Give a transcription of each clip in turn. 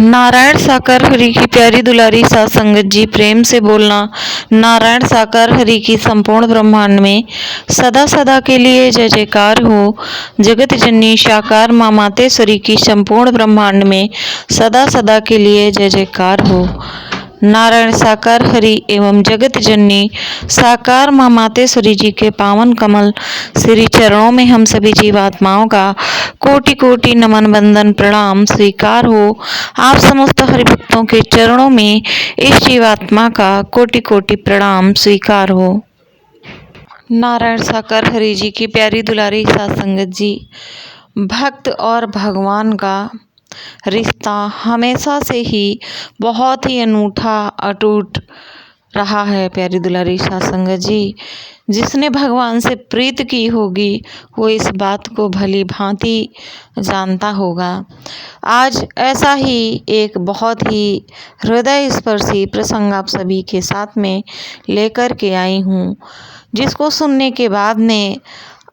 नारायण साकार हरि की प्यारी दुलारी सात संगत जी, प्रेम से बोलना। नारायण साकार हरि की संपूर्ण ब्रह्मांड में सदा सदा के लिए जय जयकार हो। जगत जननी साकार माँ मातेश्वरी की संपूर्ण ब्रह्मांड में सदा सदा के लिए जय जयकार हो। नारायण साकार हरि एवं जगत जननी साकार माँ मातेश्वरी जी के पावन कमल श्री चरणों में हम सभी जीवात्माओं का कोटि कोटि नमन वंदन प्रणाम स्वीकार हो। आप समस्त हरिभक्तों के चरणों में इस जीवात्मा का कोटि कोटि प्रणाम स्वीकार हो। नारायण साकार हरि जी की प्यारी दुलारी सात संगत जी, भक्त और भगवान का रिश्ता हमेशा से ही बहुत ही अनूठा अटूट रहा है। प्यारी दुलारी सात संगत जी, जिसने भगवान से प्रीत की होगी वो इस बात को भली भांति जानता होगा। आज ऐसा ही एक बहुत ही हृदय स्पर्शी प्रसंग आप सभी के साथ में लेकर के आई हूँ, जिसको सुनने के बाद में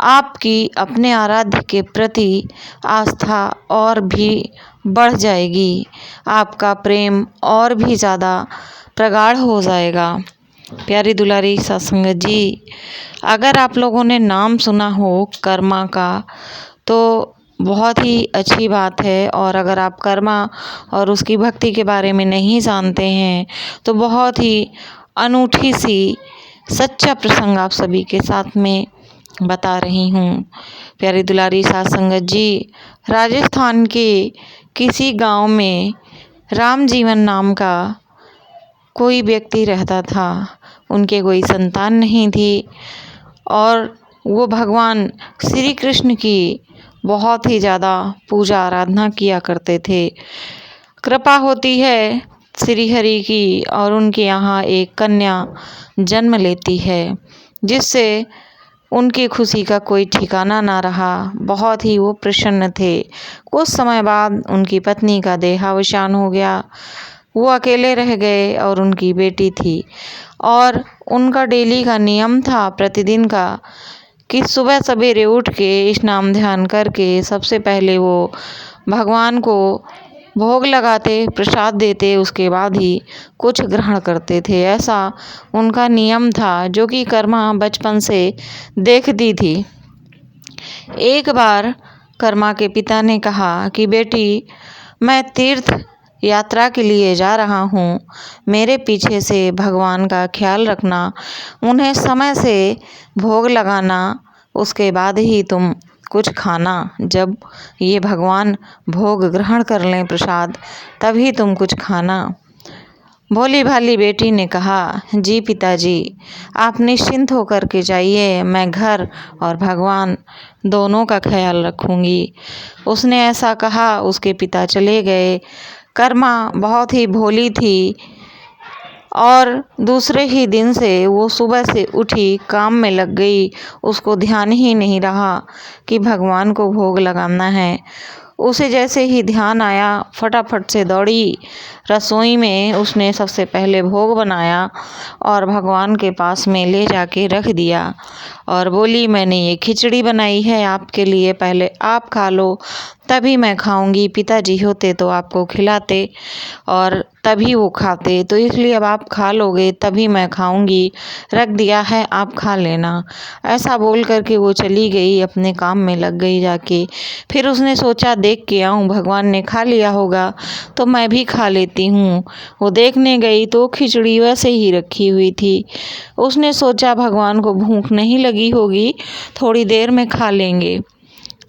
आपकी अपने आराध्य के प्रति आस्था और भी बढ़ जाएगी, आपका प्रेम और भी ज़्यादा प्रगाढ़ हो जाएगा। प्यारी दुलारी सात संगत जी, अगर आप लोगों ने नाम सुना हो कर्मा का तो बहुत ही अच्छी बात है, और अगर आप कर्मा और उसकी भक्ति के बारे में नहीं जानते हैं तो बहुत ही अनूठी सी सच्चा प्रसंग आप सभी के साथ में बता रही हूँ। प्यारी दुलारी सात संगत जी, राजस्थान के किसी गांव में राम जीवन नाम का कोई व्यक्ति रहता था। उनके कोई संतान नहीं थी और वो भगवान श्री कृष्ण की बहुत ही ज़्यादा पूजा आराधना किया करते थे। कृपा होती है श्री हरि की और उनके यहाँ एक कन्या जन्म लेती है, जिससे उनकी खुशी का कोई ठिकाना ना रहा। बहुत ही वो प्रसन्न थे। कुछ समय बाद उनकी पत्नी का देहावसान हो गया। वो अकेले रह गए और उनकी बेटी थी, और उनका डेली का नियम था प्रतिदिन का कि सुबह सवेरे उठ के स्नान ध्यान करके सबसे पहले वो भगवान को भोग लगाते, प्रसाद देते, उसके बाद ही कुछ ग्रहण करते थे। ऐसा उनका नियम था, जो कि कर्मा बचपन से देखती थी। एक बार कर्मा के पिता ने कहा कि बेटी, मैं तीर्थ यात्रा के लिए जा रहा हूँ, मेरे पीछे से भगवान का ख्याल रखना, उन्हें समय से भोग लगाना, उसके बाद ही तुम कुछ खाना। जब ये भगवान भोग ग्रहण कर लें प्रसाद, तभी तुम कुछ खाना। भोली भाली बेटी ने कहा, जी पिताजी, आप निश्चिंत होकर के जाइए, मैं घर और भगवान दोनों का ख्याल रखूंगी। उसने ऐसा कहा, उसके पिता चले गए। कर्मा बहुत ही भोली थी और दूसरे ही दिन से वो सुबह से उठी, काम में लग गई। उसको ध्यान ही नहीं रहा कि भगवान को भोग लगाना है। उसे जैसे ही ध्यान आया, फटाफट से दौड़ी रसोई में। उसने सबसे पहले भोग बनाया और भगवान के पास में ले जाके रख दिया और बोली, मैंने ये खिचड़ी बनाई है आपके लिए, पहले आप खा लो, तभी मैं खाऊंगी। पिताजी होते तो आपको खिलाते और तभी वो खाते, तो इसलिए अब आप खा लोगे तभी मैं खाऊंगी, रख दिया है, आप खा लेना। ऐसा बोल करके वो चली गई, अपने काम में लग गई जाके। फिर उसने सोचा, देख के आऊँ, भगवान ने खा लिया होगा तो मैं भी खा लेती हूँ। वो देखने गई तो खिचड़ी वैसे ही रखी हुई थी। उसने सोचा भगवान को भूख नहीं लगी होगी, थोड़ी देर में खा लेंगे,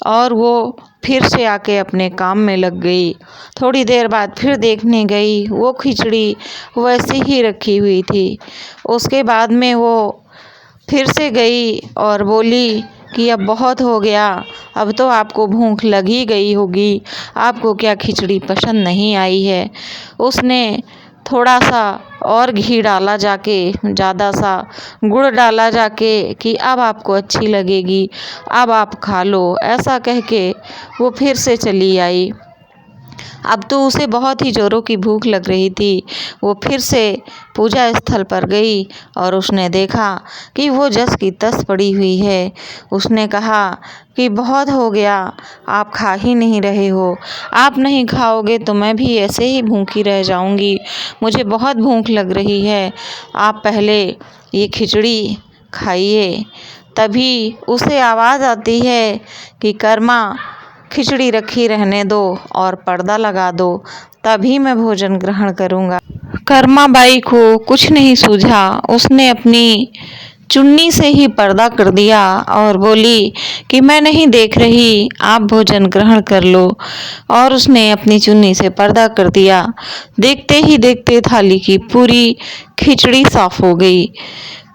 और वो फिर से आके अपने काम में लग गई। थोड़ी देर बाद फिर देखने गई, वो खिचड़ी वैसे ही रखी हुई थी। उसके बाद में वो फिर से गई और बोली कि अब बहुत हो गया, अब तो आपको भूख लग ही गई होगी, आपको क्या खिचड़ी पसंद नहीं आई है। उसने थोड़ा सा और घी डाला जाके, ज़्यादा सा गुड़ डाला जाके कि अब आपको अच्छी लगेगी, अब आप खा लो। ऐसा कह के वो फिर से चली आई। अब तो उसे बहुत ही जोरों की भूख लग रही थी। वो फिर से पूजा स्थल पर गई और उसने देखा कि वो जस की तस पड़ी हुई है। उसने कहा कि बहुत हो गया, आप खा ही नहीं रहे हो। आप नहीं खाओगे तो मैं भी ऐसे ही भूखी रह जाऊंगी। मुझे बहुत भूख लग रही है। आप पहले ये खिचड़ी खाइए। तभी उसे आवाज़ आती है कि कर्मा, खिचड़ी रखी रहने दो और पर्दा लगा दो, तभी मैं भोजन ग्रहण करूंगा। कर्मा बाई को कुछ नहीं सूझा। उसने अपनी चुन्नी से ही पर्दा कर दिया और बोली कि मैं नहीं देख रही, आप भोजन ग्रहण कर लो। और उसने अपनी चुन्नी से पर्दा कर दिया। देखते ही देखते थाली की पूरी खिचड़ी साफ हो गई।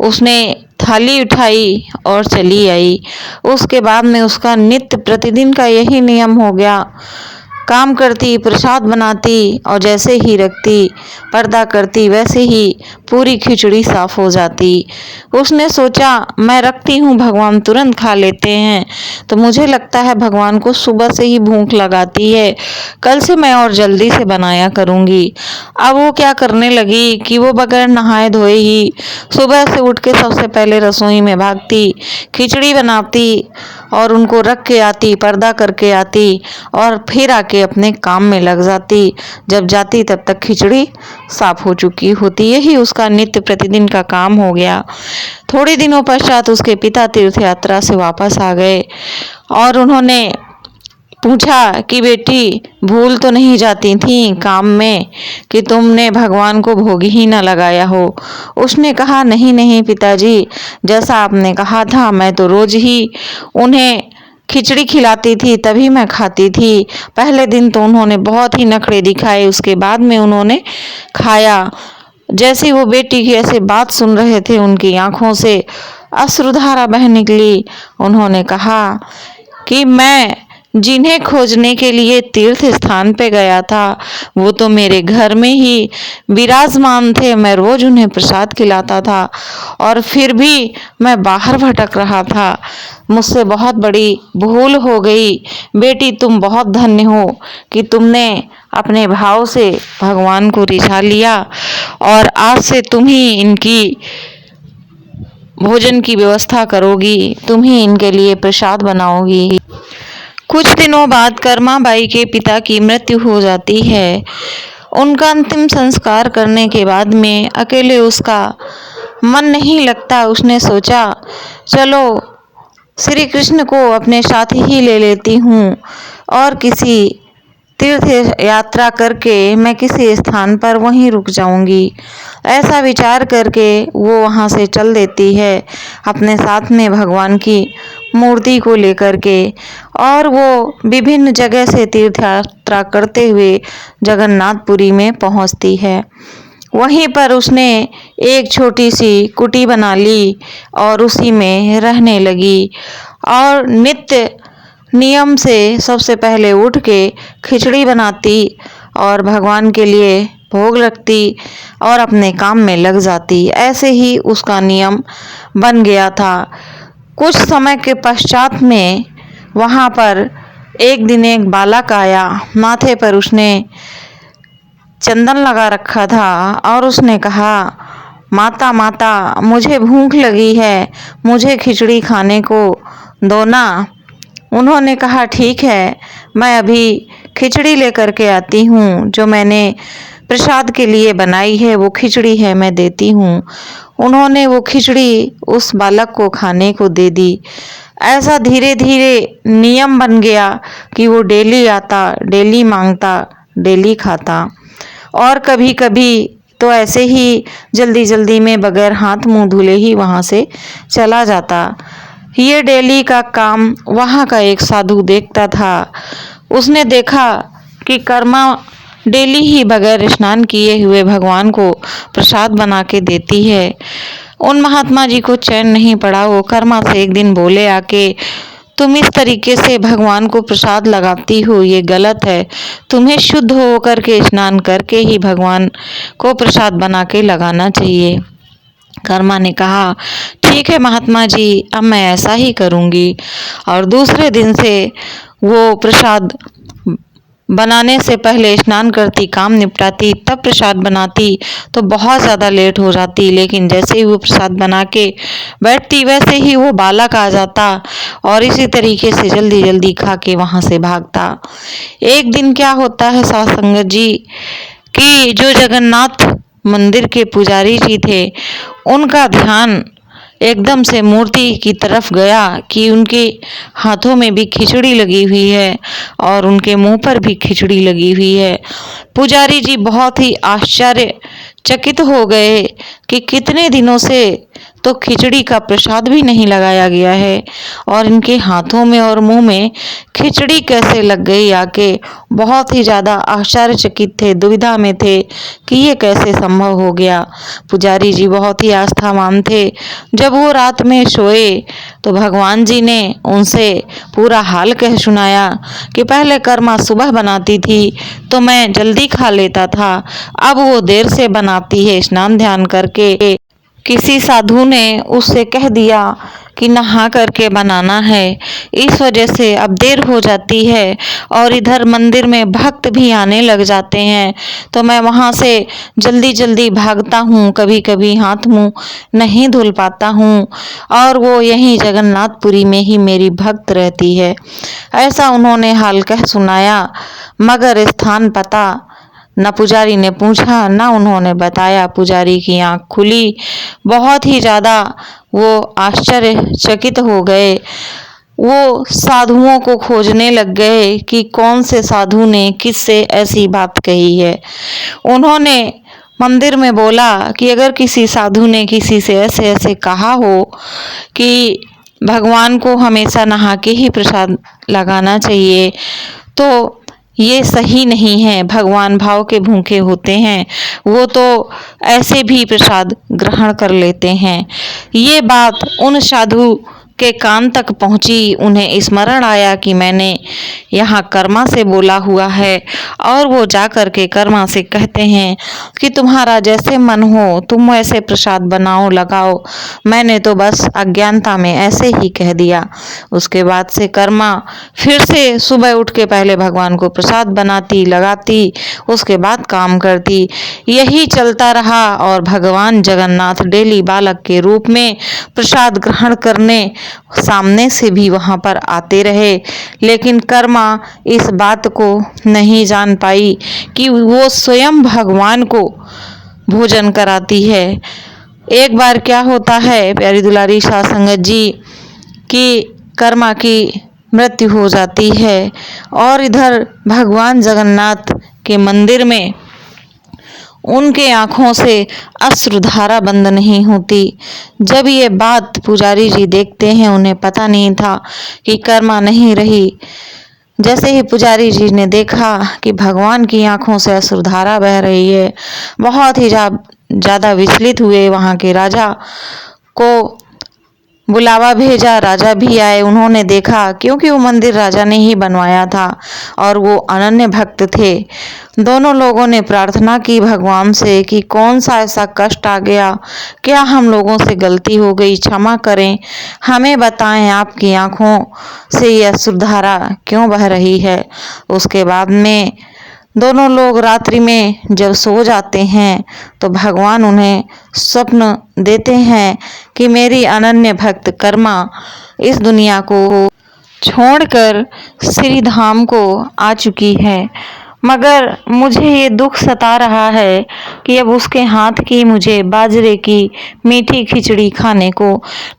उसने थाली उठाई और चली आई। उसके बाद में उसका नित्य प्रतिदिन का यही नियम हो गया। काम करती, प्रसाद बनाती और जैसे ही रखती, पर्दा करती, वैसे ही पूरी खिचड़ी साफ हो जाती। उसने सोचा मैं रखती हूँ, भगवान तुरंत खा लेते हैं, तो मुझे लगता है भगवान को सुबह से ही भूख लगाती है। कल से मैं और जल्दी से बनाया करूँगी। अब वो क्या करने लगी कि वो बगैर नहाए धोए ही सुबह से उठ के सबसे पहले रसोई में भागती, खिचड़ी बनाती और उनको रख के आती, पर्दा करके आती और फिर आके अपने काम में लग जाती। जब जाती तब तक खिचड़ी साफ हो चुकी होती। यही उसका नित्य प्रतिदिन का काम हो गया। थोड़े दिनों पश्चात उसके पिता तीर्थ यात्रा से वापस आ गए और उन्होंने पूछा कि बेटी, भूल तो नहीं जाती थी काम में कि तुमने भगवान को भोग ही न लगाया हो। उसने कहा नहीं नहीं पिताजी, जैसा आपने कहा था मैं तो रोज ही उन्हें खिचड़ी खिलाती थी, तभी मैं खाती थी। पहले दिन तो उन्होंने बहुत ही नखरे दिखाए, उसके बाद में उन्होंने खाया। जैसे वो बेटी की ऐसे बात सुन रहे थे, उनकी आंखों से अश्रुधारा बह निकली। उन्होंने कहा कि मैं जिन्हें खोजने के लिए तीर्थ स्थान पे गया था, वो तो मेरे घर में ही विराजमान थे। मैं रोज उन्हें प्रसाद खिलाता था और फिर भी मैं बाहर भटक रहा था। मुझसे बहुत बड़ी भूल हो गई। बेटी, तुम बहुत धन्य हो कि तुमने अपने भाव से भगवान को रिझा लिया और आज से तुम ही इनकी भोजन की व्यवस्था करोगी, तुम ही इनके लिए प्रसाद बनाओगी। कुछ दिनों बाद कर्मा बाई के पिता की मृत्यु हो जाती है। उनका अंतिम संस्कार करने के बाद में अकेले उसका मन नहीं लगता। उसने सोचा चलो श्री कृष्ण को अपने साथ ही ले लेती हूँ और किसी तीर्थ यात्रा करके मैं किसी स्थान पर वहीं रुक जाऊंगी। ऐसा विचार करके वो वहाँ से चल देती है अपने साथ में भगवान की मूर्ति को लेकर के, और वो विभिन्न जगह से तीर्थ यात्रा करते हुए जगन्नाथपुरी में पहुँचती है। वहीं पर उसने एक छोटी सी कुटी बना ली और उसी में रहने लगी और नित्य नियम से सबसे पहले उठ के खिचड़ी बनाती और भगवान के लिए भोग रखती और अपने काम में लग जाती। ऐसे ही उसका नियम बन गया था। कुछ समय के पश्चात में वहाँ पर एक दिन एक बालक आया। माथे पर उसने चंदन लगा रखा था और उसने कहा माता माता, मुझे भूख लगी है, मुझे खिचड़ी खाने को दो ना। उन्होंने कहा ठीक है, मैं अभी खिचड़ी लेकर के आती हूँ, जो मैंने प्रसाद के लिए बनाई है वो खिचड़ी है, मैं देती हूँ। उन्होंने वो खिचड़ी उस बालक को खाने को दे दी। ऐसा धीरे धीरे नियम बन गया कि वो डेली आता, डेली मांगता, डेली खाता और कभी कभी तो ऐसे ही जल्दी जल्दी में बगैर हाथ मुंह धुले ही वहाँ से चला जाता। ये डेली का काम वहाँ का एक साधु देखता था। उसने देखा कि कर्मा डेली ही बगैर स्नान किए हुए भगवान को प्रसाद बना के देती है। उन महात्मा जी को चैन नहीं पड़ा। वो कर्मा से एक दिन बोले आके, तुम इस तरीके से भगवान को प्रसाद लगाती हो, ये गलत है। तुम्हें शुद्ध होकर के स्नान करके ही भगवान को प्रसाद बना के लगाना चाहिए। कर्मा ने कहा ठीक है महात्मा जी, अब मैं ऐसा ही करूँगी। और दूसरे दिन से वो प्रसाद बनाने से पहले स्नान करती, काम निपटाती, तब प्रसाद बनाती तो बहुत ज़्यादा लेट हो जाती। लेकिन जैसे ही वो प्रसाद बना के बैठती वैसे ही वो बालक आ जाता और इसी तरीके से जल्दी जल्दी खा के वहाँ से भागता। एक दिन क्या होता है साथ संगत जी कि जो जगन्नाथ मंदिर के पुजारी जी थे उनका ध्यान एकदम से मूर्ति की तरफ गया कि उनके हाथों में भी खिचड़ी लगी हुई है और उनके मुंह पर भी खिचड़ी लगी हुई है। पुजारी जी बहुत ही आश्चर्यचकित हो गए कि कितने दिनों से तो खिचड़ी का प्रसाद भी नहीं लगाया गया है और इनके हाथों में और मुंह में खिचड़ी कैसे लग गई आके। बहुत ही ज़्यादा आश्चर्यचकित थे, दुविधा में थे कि ये कैसे संभव हो गया। पुजारी जी बहुत ही आस्थावान थे। जब वो रात में सोए तो भगवान जी ने उनसे पूरा हाल कह सुनाया कि पहले कर्मा सुबह बनाती थी तो मैं जल्दी खा लेता था, अब वो देर से बनाती है स्नान ध्यान करके। किसी साधु ने उससे कह दिया कि नहा करके बनाना है, इस वजह से अब देर हो जाती है और इधर मंदिर में भक्त भी आने लग जाते हैं तो मैं वहाँ से जल्दी जल्दी भागता हूँ, कभी कभी हाथ मुंह नहीं धुल पाता हूँ और वो यहीं जगन्नाथपुरी में ही मेरी भक्त रहती है। ऐसा उन्होंने हाल कह सुनाया, मगर स्थान पता न पुजारी ने पूछा न उन्होंने बताया। पुजारी की आंख खुली, बहुत ही ज़्यादा वो आश्चर्यचकित हो गए। वो साधुओं को खोजने लग गए कि कौन से साधु ने किससे ऐसी बात कही है। उन्होंने मंदिर में बोला कि अगर किसी साधु ने किसी से ऐसे ऐसे कहा हो कि भगवान को हमेशा नहा के ही प्रसाद लगाना चाहिए तो ये सही नहीं है। भगवान भाव के भूखे होते हैं, वो तो ऐसे भी प्रसाद ग्रहण कर लेते हैं। ये बात उन साधु के कान तक पहुंची। उन्हें स्मरण आया कि मैंने यहाँ कर्मा से बोला हुआ है और वो जा कर के कर्मा से कहते हैं कि तुम्हारा जैसे मन हो तुम ऐसे प्रसाद बनाओ लगाओ, मैंने तो बस अज्ञानता में ऐसे ही कह दिया। उसके बाद से कर्मा फिर से सुबह उठ के पहले भगवान को प्रसाद बनाती लगाती, उसके बाद काम करती। यही चलता रहा और भगवान जगन्नाथ डेली बालक के रूप में प्रसाद ग्रहण करने सामने से भी वहां पर आते रहे। लेकिन कर्मा इस बात को नहीं जान पाई कि वो स्वयं भगवान को भोजन कराती है। एक बार क्या होता है प्यारी दुलारी साध संगत जी कि कर्मा की मृत्यु हो जाती है और इधर भगवान जगन्नाथ के मंदिर में उनके आंखों से अश्रुधारा बंद नहीं होती। जब ये बात पुजारी जी देखते हैं, उन्हें पता नहीं था कि कर्मा नहीं रही। जैसे ही पुजारी जी ने देखा कि भगवान की आंखों से अश्रुधारा बह रही है, बहुत ही ज़्यादा विचलित हुए। वहाँ के राजा को बुलावा भेजा, राजा भी आए। उन्होंने देखा, क्योंकि वो मंदिर राजा ने ही बनवाया था और वो अनन्य भक्त थे। दोनों लोगों ने प्रार्थना की भगवान से कि कौन सा ऐसा कष्ट आ गया, क्या हम लोगों से गलती हो गई, क्षमा करें, हमें बताएं आपकी आंखों से ये अश्रुधारा क्यों बह रही है। उसके बाद में दोनों लोग रात्रि में जब सो जाते हैं तो भगवान उन्हें स्वप्न देते हैं कि मेरी अनन्य भक्त कर्मा इस दुनिया को छोड़कर श्री धाम को आ चुकी है, मगर मुझे ये दुख सता रहा है कि अब उसके हाथ की मुझे बाजरे की मीठी खिचड़ी खाने को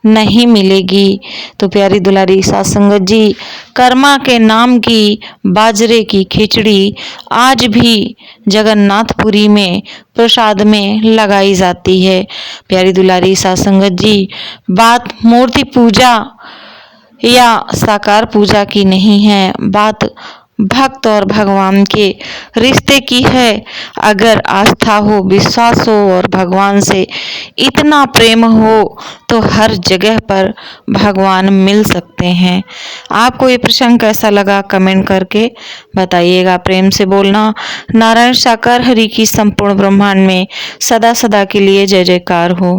नहीं मिलेगी। तो प्यारी दुलारी साध संगत जी, कर्मा के नाम की बाजरे की खिचड़ी आज भी जगन्नाथपुरी में प्रसाद में लगाई जाती है। प्यारी दुलारी साध संगत जी, बात मूर्ति पूजा या साकार पूजा की नहीं है, बात भक्त और भगवान के रिश्ते की है। अगर आस्था हो, विश्वास हो और भगवान से इतना प्रेम हो तो हर जगह पर भगवान मिल सकते हैं। आपको ये प्रसंग कैसा लगा कमेंट करके बताइएगा। प्रेम से बोलना। नारायण साकार हरि की संपूर्ण ब्रह्मांड में सदा सदा के लिए जय जयकार हो।